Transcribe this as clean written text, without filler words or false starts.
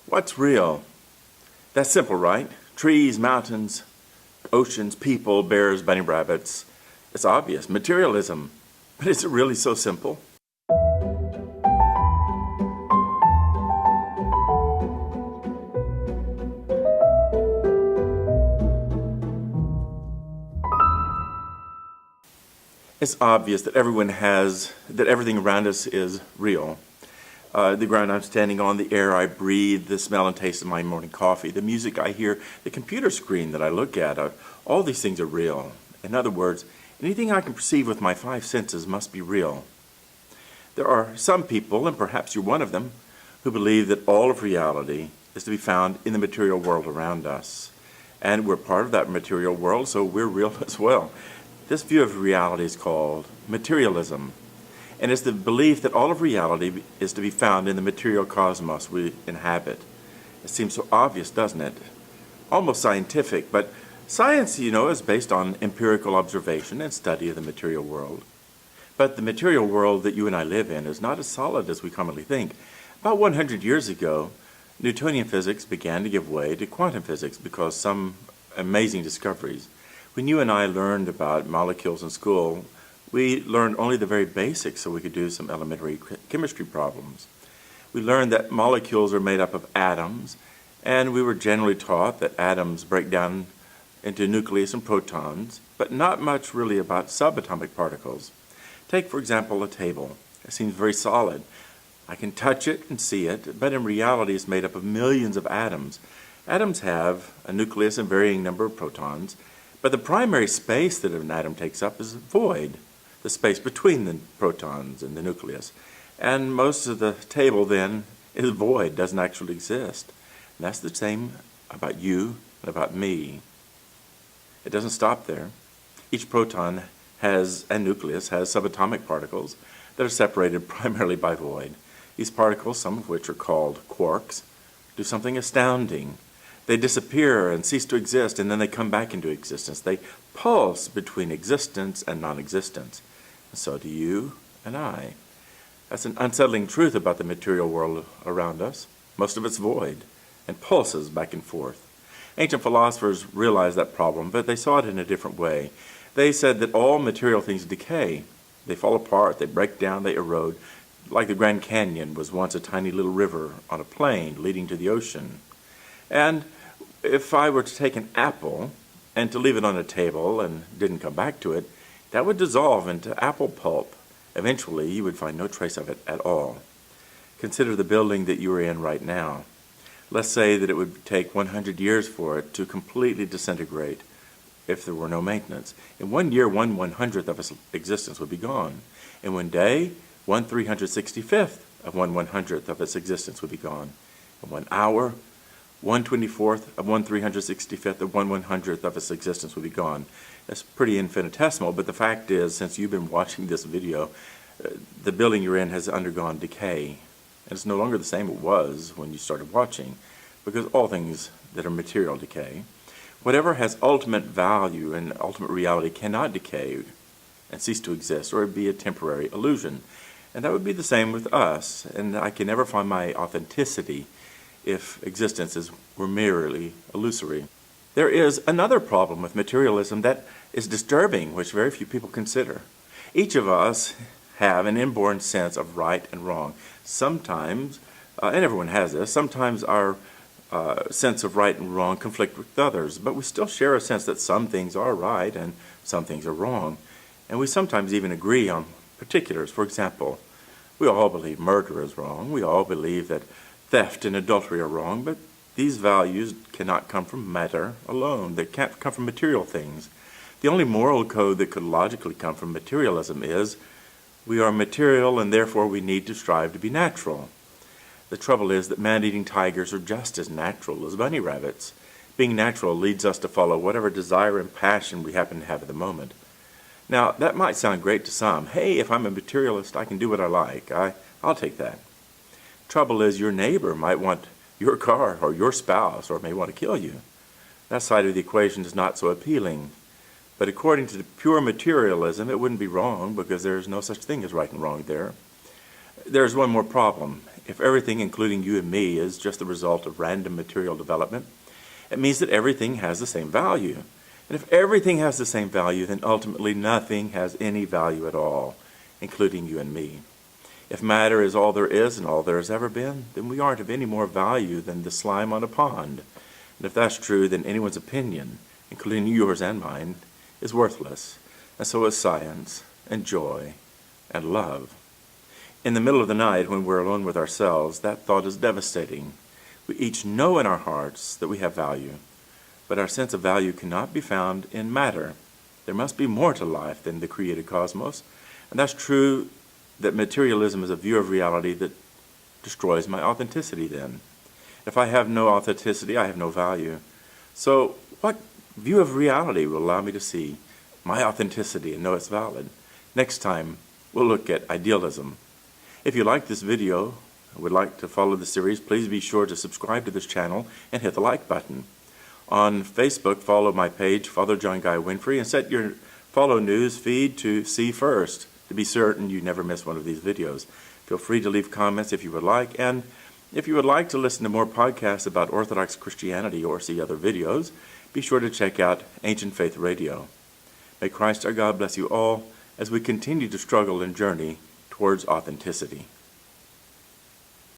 What's real? That's simple, right? Trees, mountains, oceans, people, bears, bunny rabbits. It's obvious. Materialism. But is it really so simple? It's obvious that everything around us is real. The ground I'm standing on, the air I breathe, the smell and taste of my morning coffee, the music I hear, the computer screen that I look at, all these things are real. In other words, anything I can perceive with my five senses must be real. There are some people, and perhaps you're one of them, who believe that all of reality is to be found in the material world around us. And we're part of that material world, so we're real as well. This view of reality is called materialism. And it's the belief that all of reality is to be found in the material cosmos we inhabit. It seems so obvious, doesn't it? Almost scientific, but science, is based on empirical observation and study of the material world. But the material world that you and I live in is not as solid as we commonly think. About 100 years ago, Newtonian physics began to give way to quantum physics because some amazing discoveries. When you and I learned about molecules in school, we learned only the very basics so we could do some elementary chemistry problems. We learned that molecules are made up of atoms, and we were generally taught that atoms break down into nucleus and protons, but not much really about subatomic particles. Take, for example, a table. It seems very solid. I can touch it and see it, but in reality it's made up of millions of atoms. Atoms have a nucleus and varying number of protons, but the primary space that an atom takes up is void, the space between the protons and the nucleus. And most of the table then is void, doesn't actually exist. And that's the same about you and about me. It doesn't stop there. Each proton and nucleus has subatomic particles that are separated primarily by void. These particles, some of which are called quarks, do something astounding. They disappear and cease to exist, and then they come back into existence. They pulse between existence and non-existence. And so do you and I. That's an unsettling truth about the material world around us. Most of it's void and pulses back and forth. Ancient philosophers realized that problem, but they saw it in a different way. They said that all material things decay. They fall apart, they break down, they erode. Like the Grand Canyon was once a tiny little river on a plain leading to the ocean. And if I were to take an apple and to leave it on a table and didn't come back to it, that would dissolve into apple pulp. Eventually, you would find no trace of it at all. Consider the building that you are in right now. Let's say that it would take 100 years for it to completely disintegrate if there were no maintenance. In 1 year, 1/100th of its existence would be gone. In 1 day, 1/365th of 1/100th of its existence would be gone. In 1 hour, 1/24th of 1/365th of 1/100th of its existence would be gone. That's pretty infinitesimal, but the fact is, since you've been watching this video, the building you're in has undergone decay. And it's no longer the same it was when you started watching, because all things that are material decay. Whatever has ultimate value and ultimate reality cannot decay and cease to exist, or be a temporary illusion. And that would be the same with us, and I can never find my authenticity if existences were merely illusory. There is another problem with materialism that is disturbing, which very few people consider. Each of us have an inborn sense of right and wrong. Sometimes, and everyone has this, sometimes our sense of right and wrong conflict with others, but we still share a sense that some things are right and some things are wrong. And we sometimes even agree on particulars. For example, we all believe murder is wrong. We all believe that theft and adultery are wrong, but these values cannot come from matter alone. They can't come from material things. The only moral code that could logically come from materialism is we are material and therefore we need to strive to be natural. The trouble is that man-eating tigers are just as natural as bunny rabbits. Being natural leads us to follow whatever desire and passion we happen to have at the moment. Now, that might sound great to some. Hey, if I'm a materialist, I can do what I like. I'll take that. Trouble is, your neighbor might want your car or your spouse, or may want to kill you. That side of the equation is not so appealing. But according to the pure materialism, it wouldn't be wrong because there's no such thing as right and wrong there. There's one more problem. if everything, including you and me, is just the result of random material development, it means that everything has the same value. And if everything has the same value, then ultimately nothing has any value at all, including you and me. If matter is all there is and all there has ever been, then we aren't of any more value than the slime on a pond. And if that's true, then anyone's opinion, including yours and mine, is worthless. And so is science and joy and love. In the middle of the night, when we're alone with ourselves, that thought is devastating. We each know in our hearts that we have value, but our sense of value cannot be found in matter. There must be more to life than the created cosmos, and that's true that materialism is a view of reality that destroys my authenticity then. If I have no authenticity, I have no value. So what view of reality will allow me to see my authenticity and know it's valid? Next time, we'll look at idealism. If you like this video and would like to follow the series, please be sure to subscribe to this channel and hit the like button. On Facebook, follow my page, Father John Guy Winfrey, and set your follow news feed to see first to be certain you never miss one of these videos. Feel free to leave comments if you would like, and if you would like to listen to more podcasts about Orthodox Christianity or see other videos, be sure to check out Ancient Faith Radio. May Christ our God bless you all as we continue to struggle and journey towards authenticity.